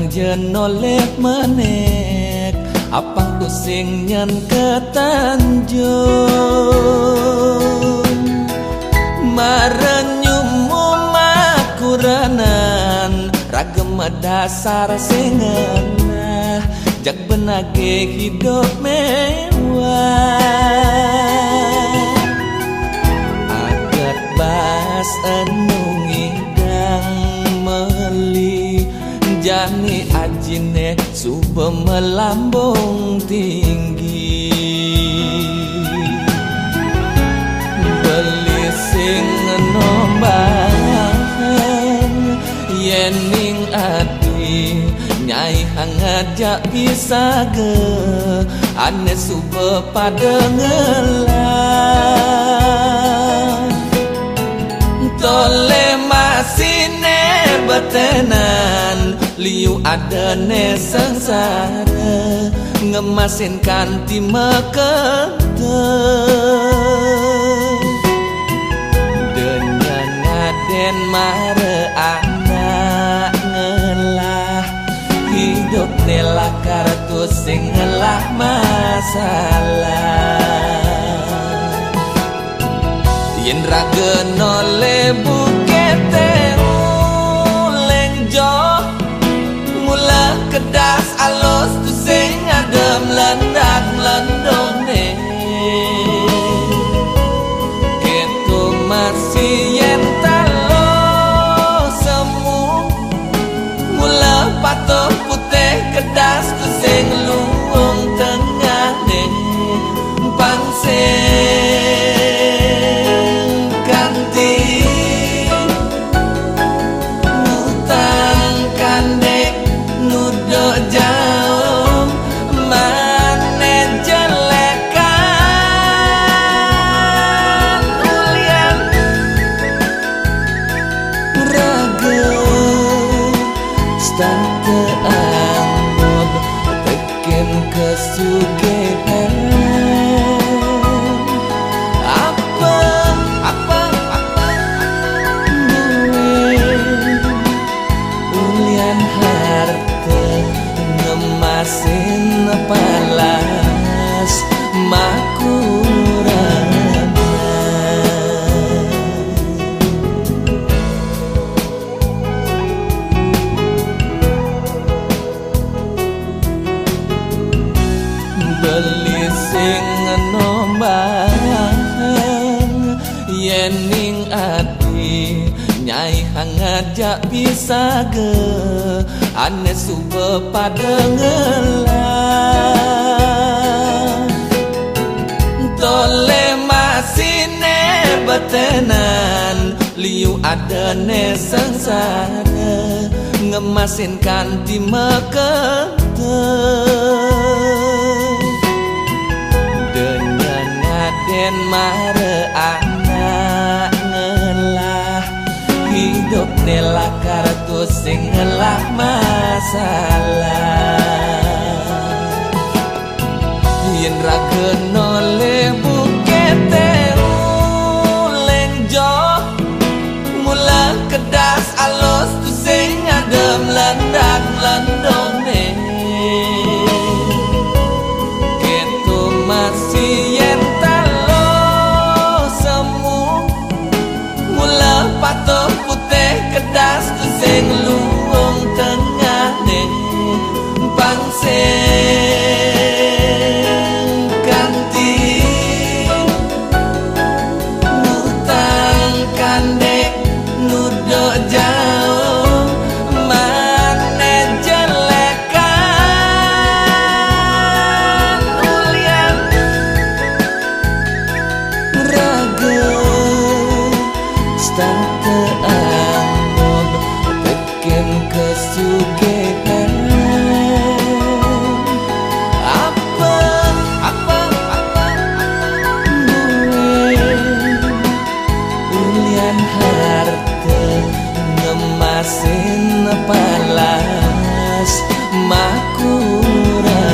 kang jenoleh menek apang kusing nyen ketanjung marenyumu makuranan ragem dasar sengenah jak benage hidup mewah agat bas anu ngidang meli jani ajine suba melambung tinggi beli sing nombahan yening ati nyai hangat jak bisa ge ane suba pada ngelah tole masine betenan liu adane sengsara ngemasin kanti mekete dengan ngaden mare anak ngelah hidup nela kartu sing ngelah masalah yen rageno lebu ketemu lengjo mula kedas alus tu sing adem lendak lendong ne ketu masih yen talo semu mula patuh putih kedas tu sing luung tengah ne pangsing ganti nutang kandek nudo jauh mane jelekan ulian raga stante anggob tekin kesugehan ngemasin palas makurana beli sing nombahan yening ati nyai hangat jak bisa ge ane suba pada ngelah tole masine betenan liu adane sengsara ngemasin kanti mekete dengan ngaden mare anak ngelah hidup nela kartu sing ngelah masalah yen rageno lebu ketemu lengjo mula kedas alus tu sing adem lendak lendong ne ketu masih yen talo semu mula patuh putih kedas tu sing luung tengah ne pangsing ganti nutang kandek nudo jauh mane jelekan ulian raga stante anggob tekin kesugehan ulian harta ngemasin palas makurana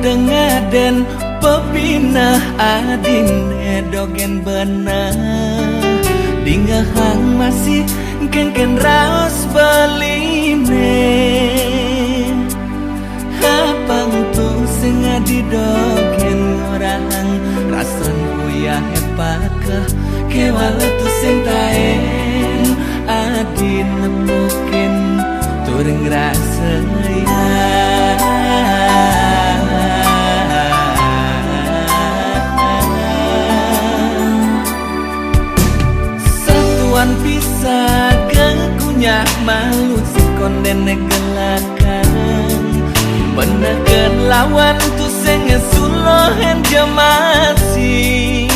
dengaden pepinah adine dogen benah dingahang masih kengken raos beline hapang tu senga di dogen ngorahang rason uyah hepakah kewala tu sing taen adin nepukin tureng rasa satuan bisa kekunyah malu sekonden negelakan menekan lawan tu senge sulohen jamasi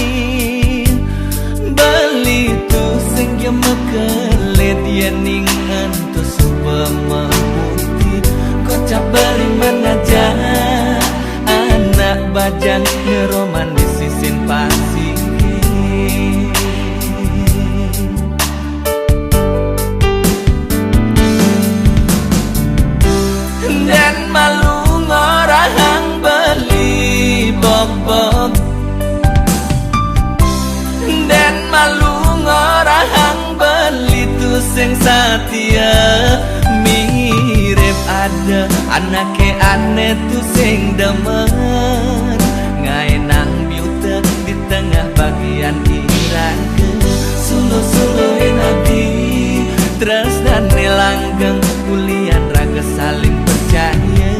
beli tu senge mekelet yeningan tu subama putih kocap beri menaja anak bajang ngeroman di sisin pasir dan malu ngorahang beli bok-bok dan malu ngorahang beli tu sing satia mirip ada anake aneh tu sing demen ngaenang biutek di tengah bagian iraga suluh-suluhin abdi terus dan langgeng kulian raga saling percaya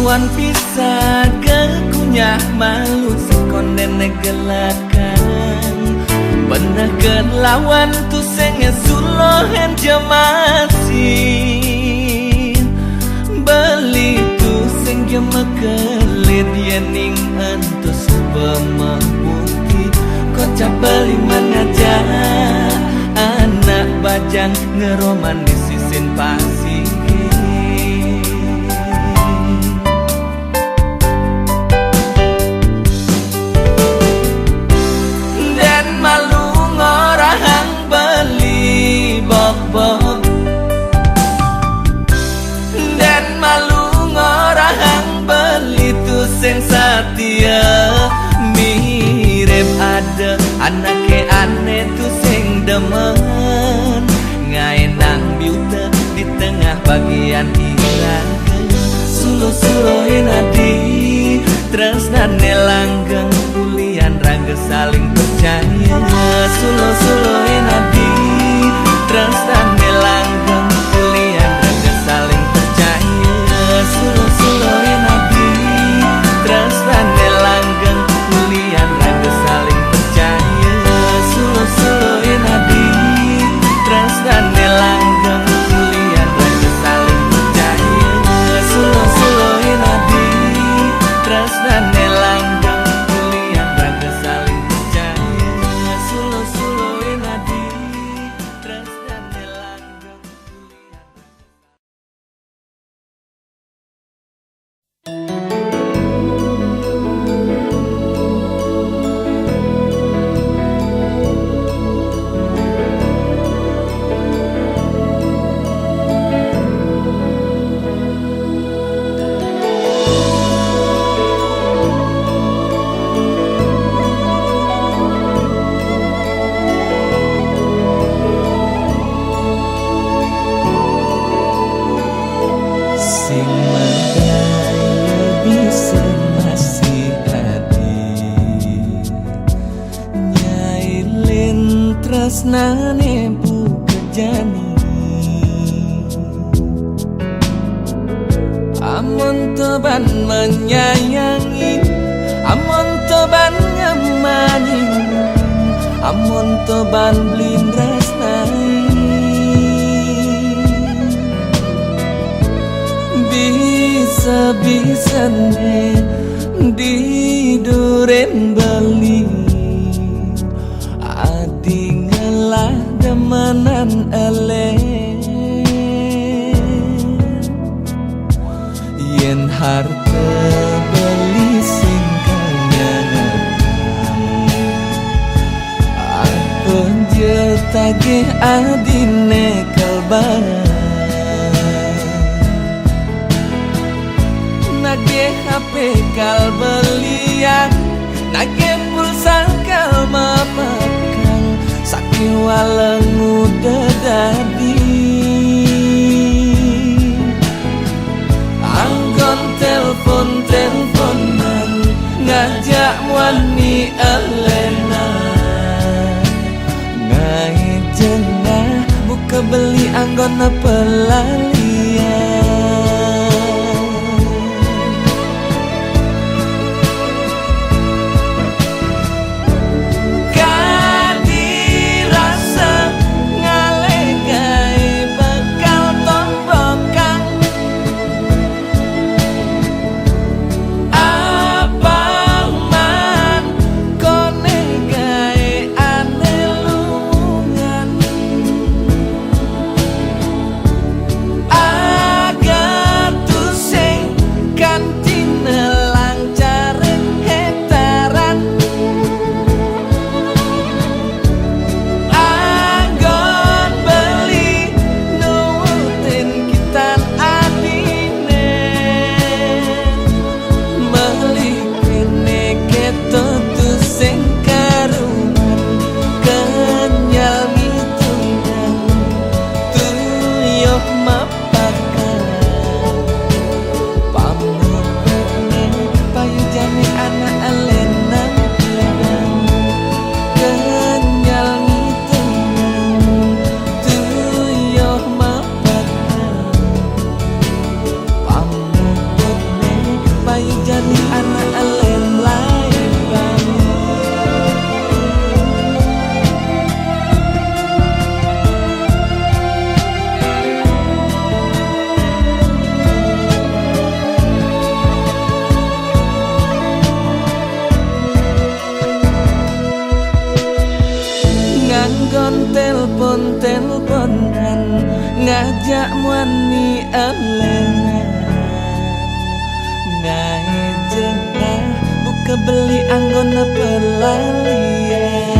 Tuan bisa kekunyah malu sekonden negelakan bener lawan tu senge sulohen jemasin beli tu senge mekelit yening antus bama putih kocap beli mengaja anak bajang ngeroman di sisin pasir bok-bok dan malu ngorahang beli tu sing satia mirip ada anake aneh tu sing demen ngaenang biutek di tengah bagian iraga suluh-suluhin adi tresnane langgeng kulian raga saling percaya suluh-suluhin adi tresnane langgeng kulian raga saling percaya suluh-suluhin adi tresnane langgeng kulian raga saling percaya suluh-suluhin adi tresnane langgeng kulian raga saling percaya suluh-suluhin adi tresnane langgeng kulian raga saling percaya suluh-suluhin adi tresnane langgeng kulian. Sing tresnane buka jani. Amun toban menyayangi, amun toban nyemani, amun toban blin resnai. Bisa-bisane di duren bali, adi ngelah demanan eleh. Yen harta beli sing kangenan, apa je tagih adine kalban. Nagih HP kal belian, nagih pulsa kal mapakang, saking waleng udah dadi. Anggon telpon-telponan, ngajak wani elena. Ngai jengah buka beli anggon pelalian. Telpon-telponan, ngajak wani elena. Ngai jengah buka beli anggona pelalian.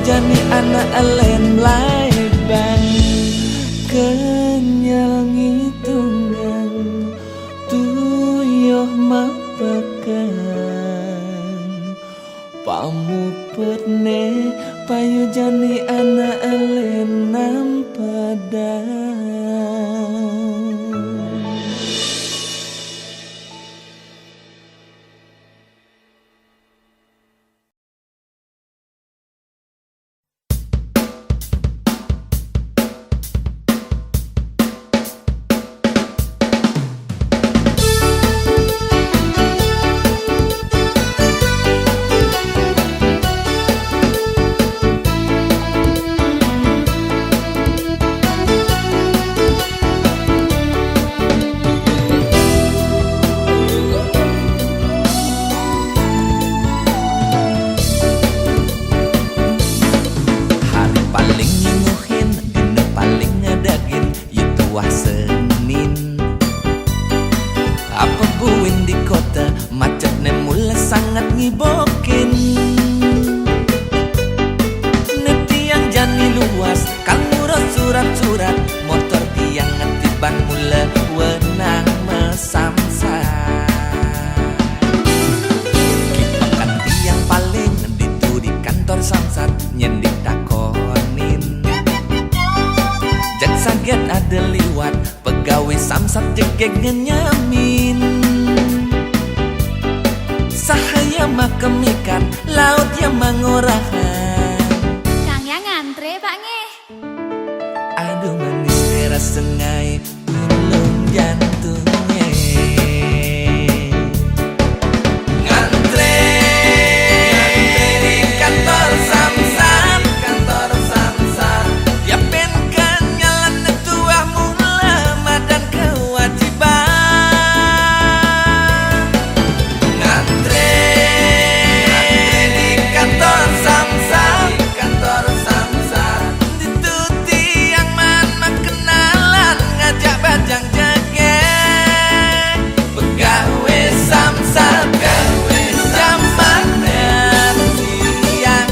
Jani anak elen lai bang kenyal ngitunggang tuyuh mapakan pamupetne payu jani anak elen nampadang. jani bokin netiang jani luas kang ngurus surat-surat motor tiang ngetiban mula wenang mesamsa kipakan tiang paling ditu di kantor samsat nyendik takonin jak saget ada liwat pegawai samsat jegeg nyamin sahaya makem ikan laut yang mengorahan Kang yang ngantre Pak Nge. aduh manis teras sengai ulung jantungnya ngantre di kantor samsat ya penkan nyalan tua mula madan kewajiban ngantre di kantor samsat dituti yang man kenalan ngajak bajang jageng pegawai samsat jaman dan siang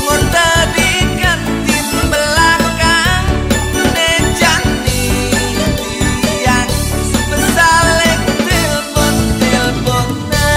ngurta di kantin belakang nejani tiang besaleng telepon-teleponan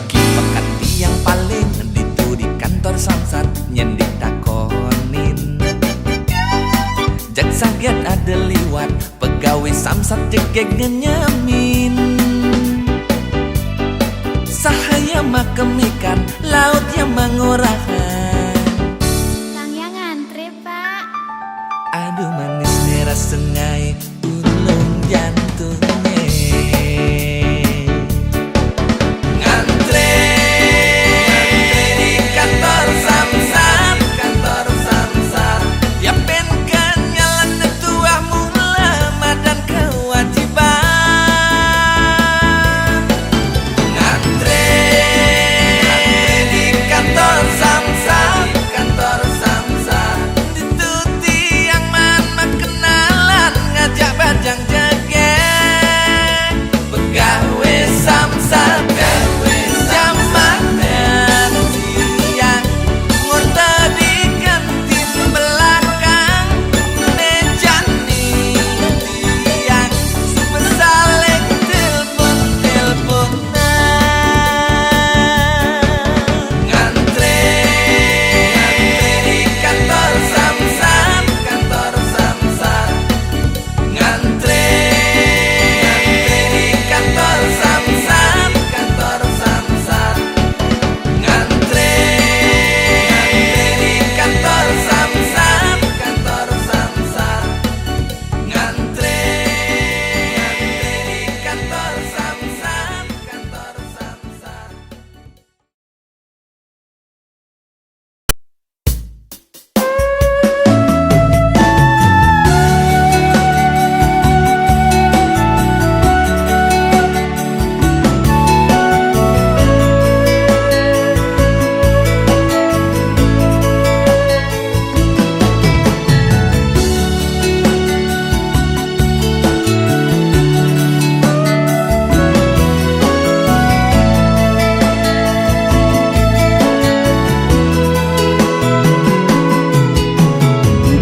kipakan tiang paling ditu di kantor samsat nyendik takonin jak saget ada liwat pegawai samsat jegeg nyamin sahaya makem ikan laut yang mengorahan Kang yang ngantre Pak. aduh manis teras sengai ulung jantungnya ngantre di kantor samsat ya penkan nyalan tua mula madan kewajiban ngantre di kantor samsat dituti yang man kenalan ngajak bajang jageng pegawai samsat jaman dan siang ngurta di kantin belakang nejani tiang besaleng telepon-teleponan ngantre di kantor samsat ngantre di kantor samsat ngantre di kantor samsat ngantre di kantor samsat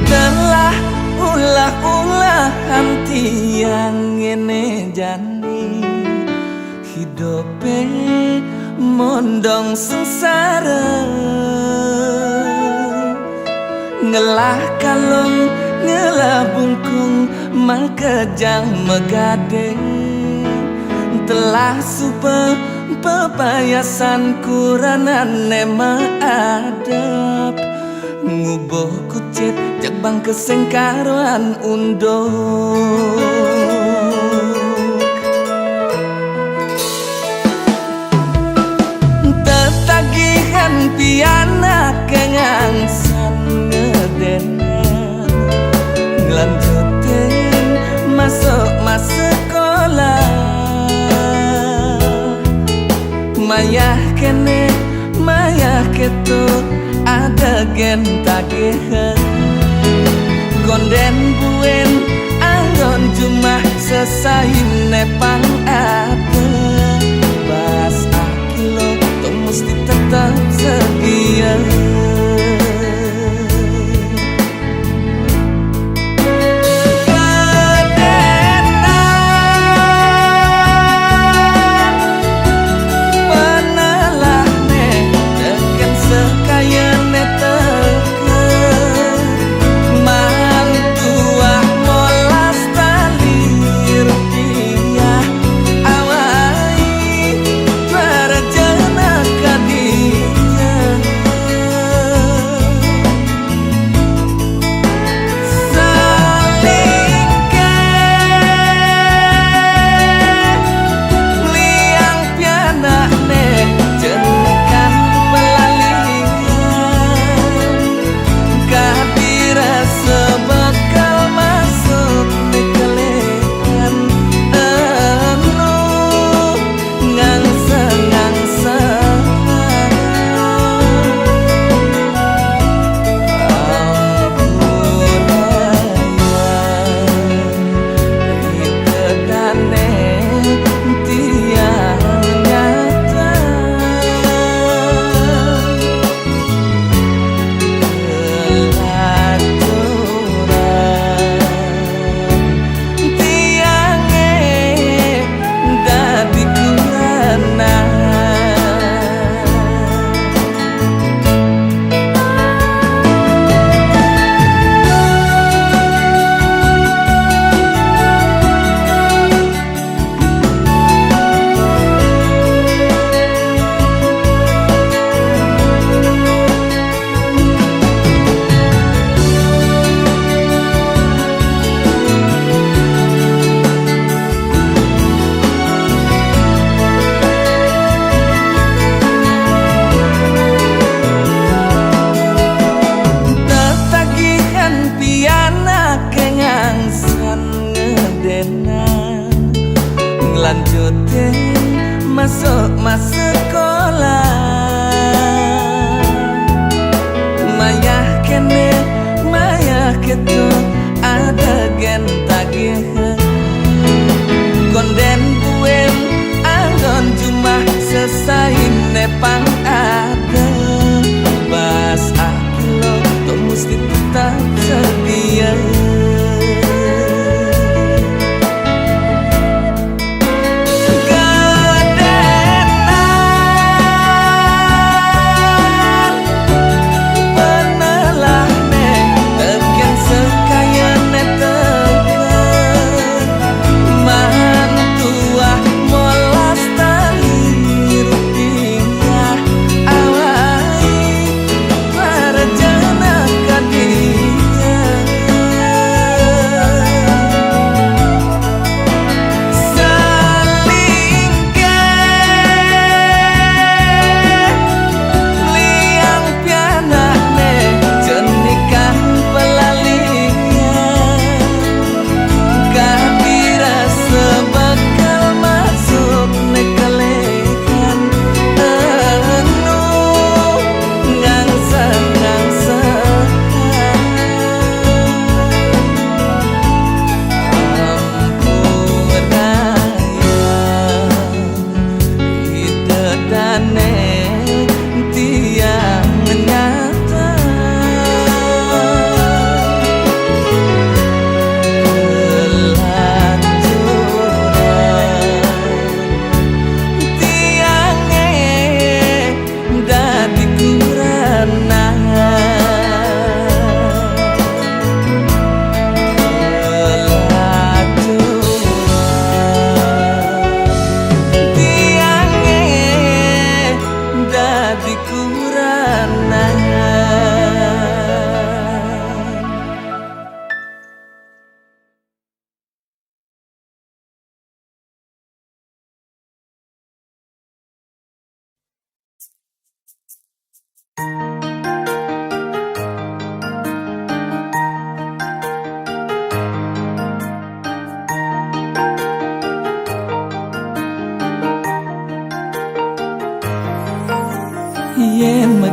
telah ulah-ulahan tiang ngene jani hidope mondong sengsara ngelah kalung ngelah bungkung makejang megade telah supe pepayasan kuranan nema adab nguboh kucit jebang kesengkaruan unduk tetagihan piana kengangsan ngedenan ngelanjutin masuk sekolah Mayah kene, mayah ketu, ada gen tagihan. Konden buen, anggon cuma sesain nepang apa. Bas akilo, tuh mesti tetap setia. Lanjutin masuk sekolah. Mayah kene, mayah ketu, ada gen tagihan. Konden buen, anggon cuma sesain nepang ada. Bas akilo, tuh mesti tetap setia.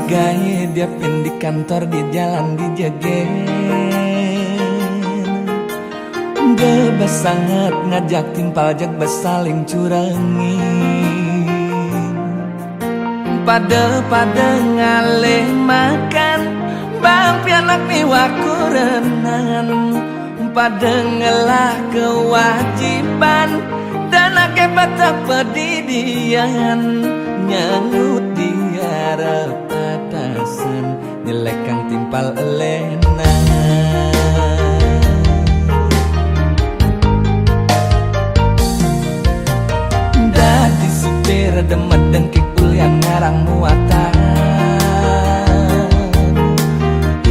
gaya dia di kantor di jalan di Jagen. Bebas sangat ngajak timpal jag basaling curangin. Pada ngalih makan bang pianak miwaku renan. Pada ngelah kewajiban dan akibat pedidian nyangut diarah patasan nyelekang timpal elena. Dadi supir demet dengkik ulian ngarang muatan.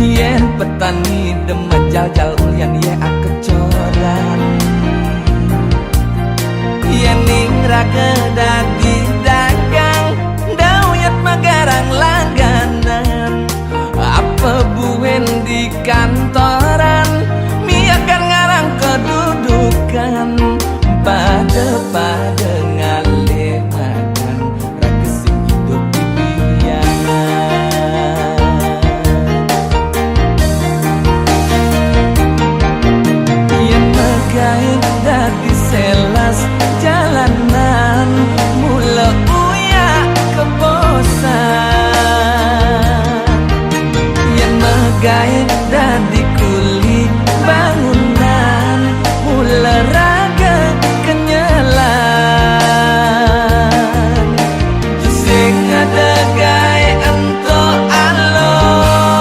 Yen petani demet jal-jal ulian ye akecoran. Yen ning raga dadi dagang dauyat magarang langganan. Apa buen di kantoran miakan ngarang kedudukan. Pada ngalih makan raga sing hidup di biangan. Yen megain dadi selas jalanan mula uya kebosan. Yen megain dadi kuli bangunan mula raga kenyalan. Sing ada gawe ento alon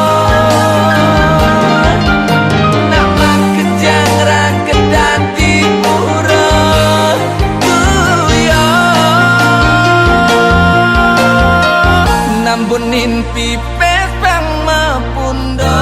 nama kejang raga dadi urut guyon nambunin pipet bang mapundo.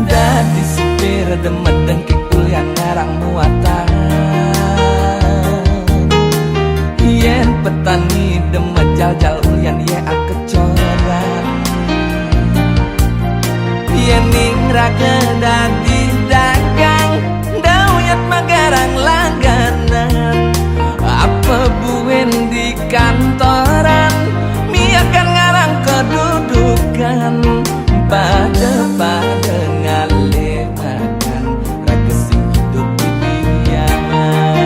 Dadi supir demet dengkik ulian ngarang muatan. Yen petani demet jal-jal ulian ye akecoran. Yen ning raga dadi dagang dauyat magarang langganan. Apa buen di kantoran miakan ngarang kedudukan. Pada ngalih makan raga sing hidup di biangan.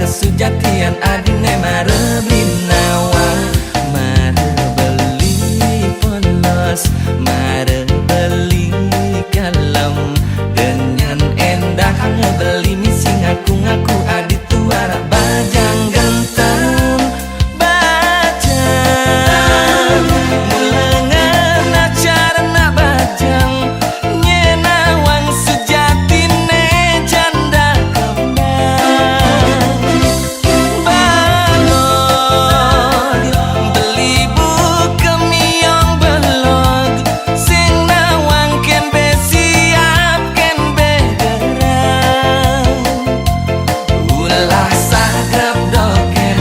kesujatian adine mare beli nawang, mare beli polos, mare beli kalem, dengan endah ngebeli misi ngaku-ngaku adi tuara bajang ganteng bajang mulengan acarana bajang nyenawang sejatine janda kembang balog beli buka miong belog sing nawang ken besiap ken begerang ulah sagrab doken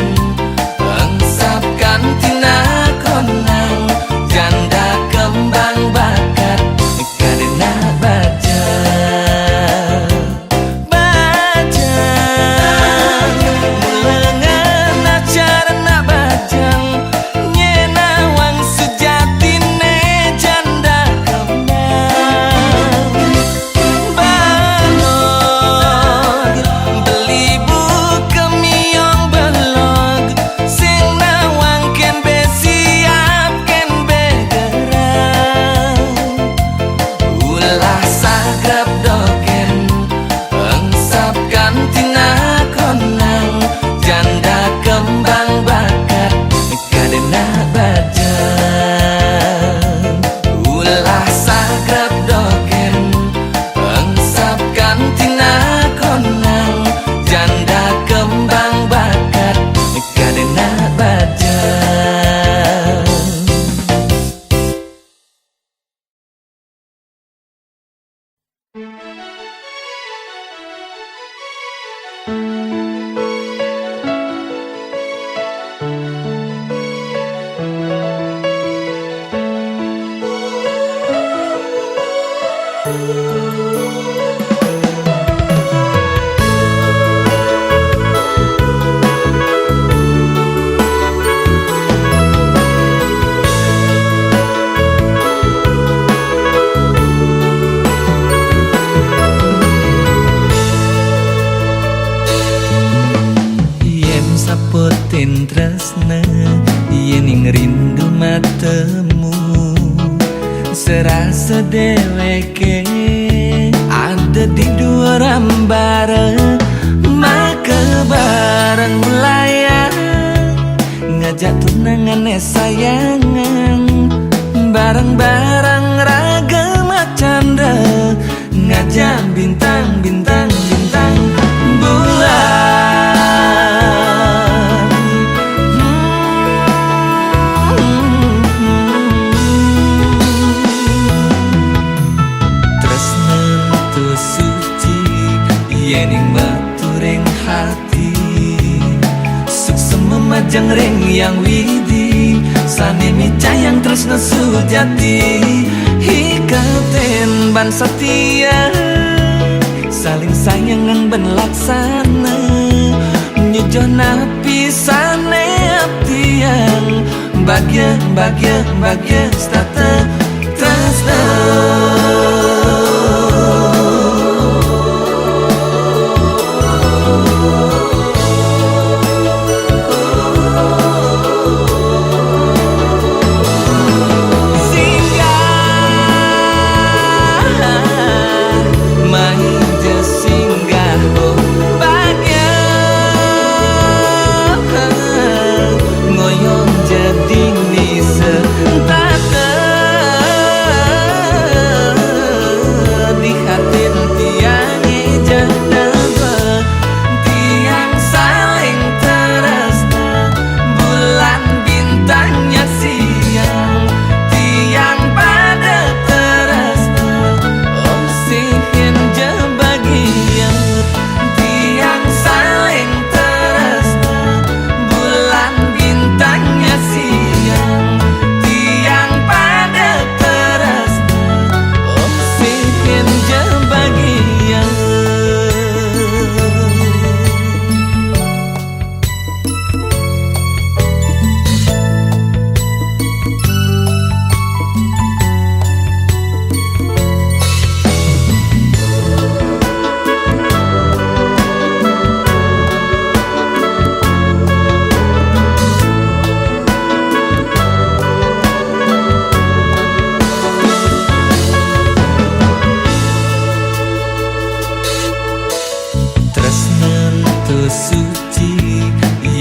engsapkan tina konang janda kembang bakat kadena bajang bajang mulengan acarana bajang nyenawang sejatine janda kembang balog beli buka miong belog sing nawang ken besiap ken begerang ulah sagrab doken engsapkan tina konang janda kembang bakat kadena bajang ulah sagrab doken engsapkan tina konang janda kembang bakat kadena bajang. Yen sapotin tresna yen ing rindu matemu serasa deweke ada di dua rambara maka bareng melayang ngajak tunangan sayangan bareng-bareng ragam canda ngajak bintang-bintang bintang bulan tresna tu suci yening maturing hati suksema majang ring yang widi sane micayang tresna sujati hikaten ban setia saling sayangan ben laksana nyujona pisane tiang bagya stata tresna ngoyong jadi ni setata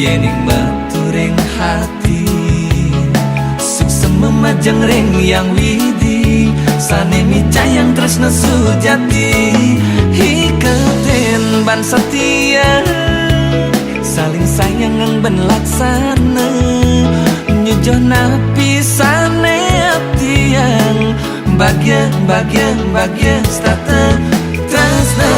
yening meturing hati sukses memajang ring yang widi sanemi cayang tresna sujati hiketin ban setia saling sayangan ben laksana nyujoh napisane tiang bahagia stata tresna.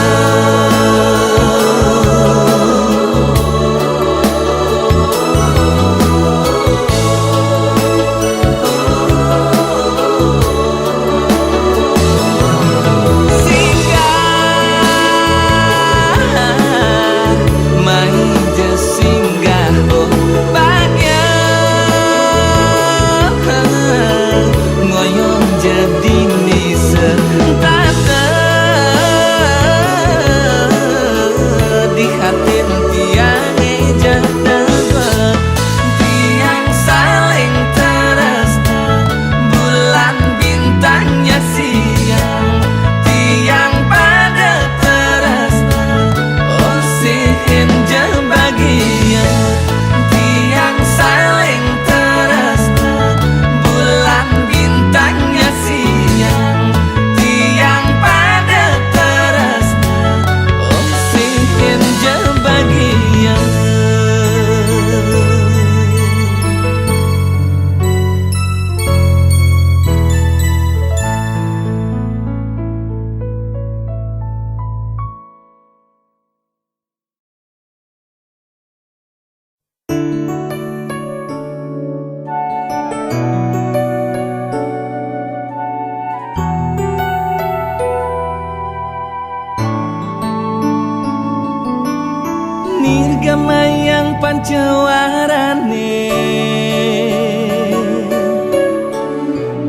Nirgamayang pancewarane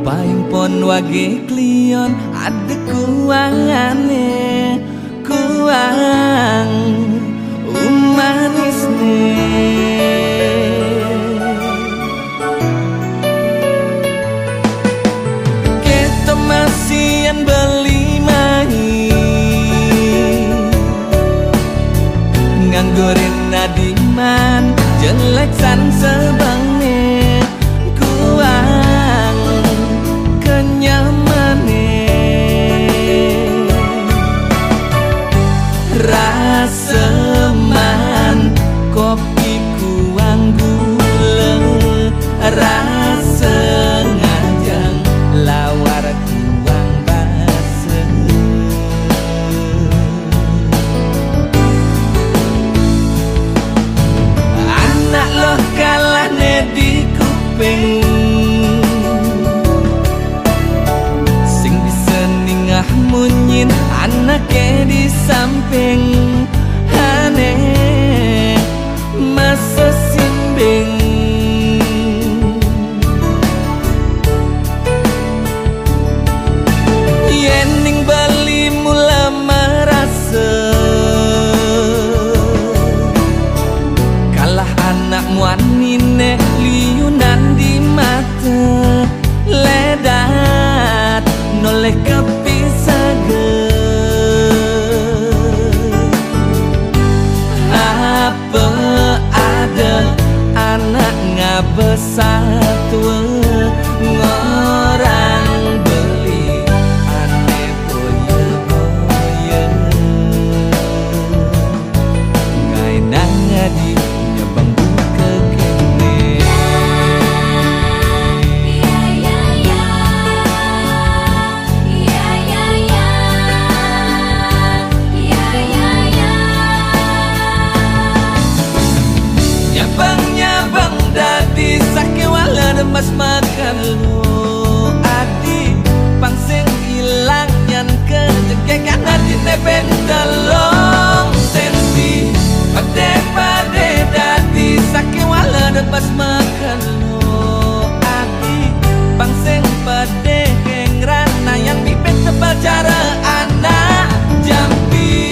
paing pon wage klion ada kuangane kuang umanisne kita masian beli mai nganggurin nadiman jelek san sebangne kuang kenyamane raseman kopi kuang gula rasa ngajang lawar kuang basa anak loh kalah di kuping sing bisa ningah munyin anaknya di samping aneh masa simbing yening bali mula merasa kalah anak muanine liunan di mata ledat noleh kepisaga apa ada anak ngabesatwa ngorang beli aneh boye-boye ngai nangadi nyabang buka kene nyabang dadi sake wala mas makan lu adi pangsing ilang nyan kejegekan hati nepen dalong sensi pade dadi sake wala mas makan lu adi pangsing pade kengrana yang bibit tebal cara anak jampi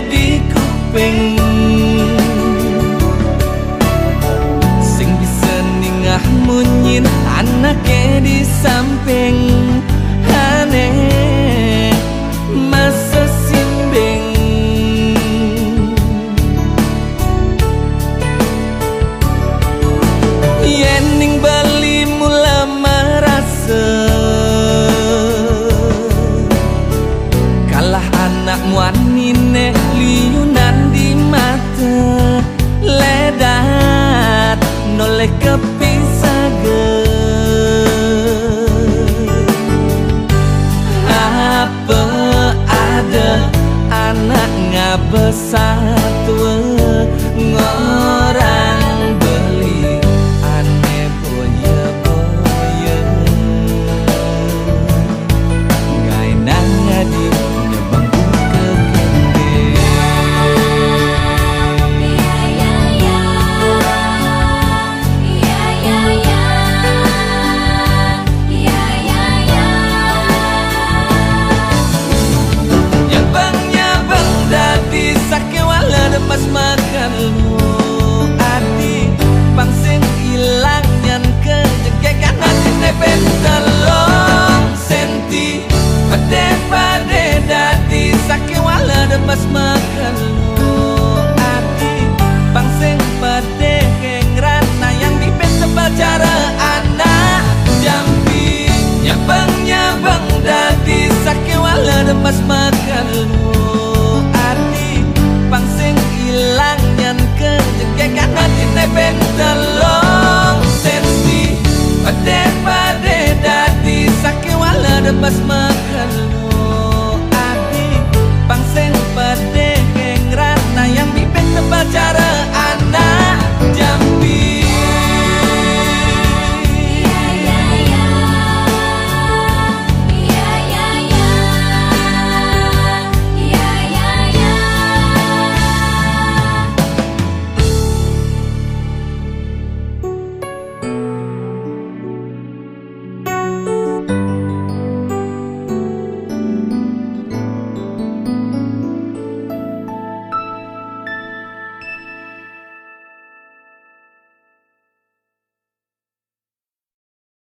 di anaknya di samping.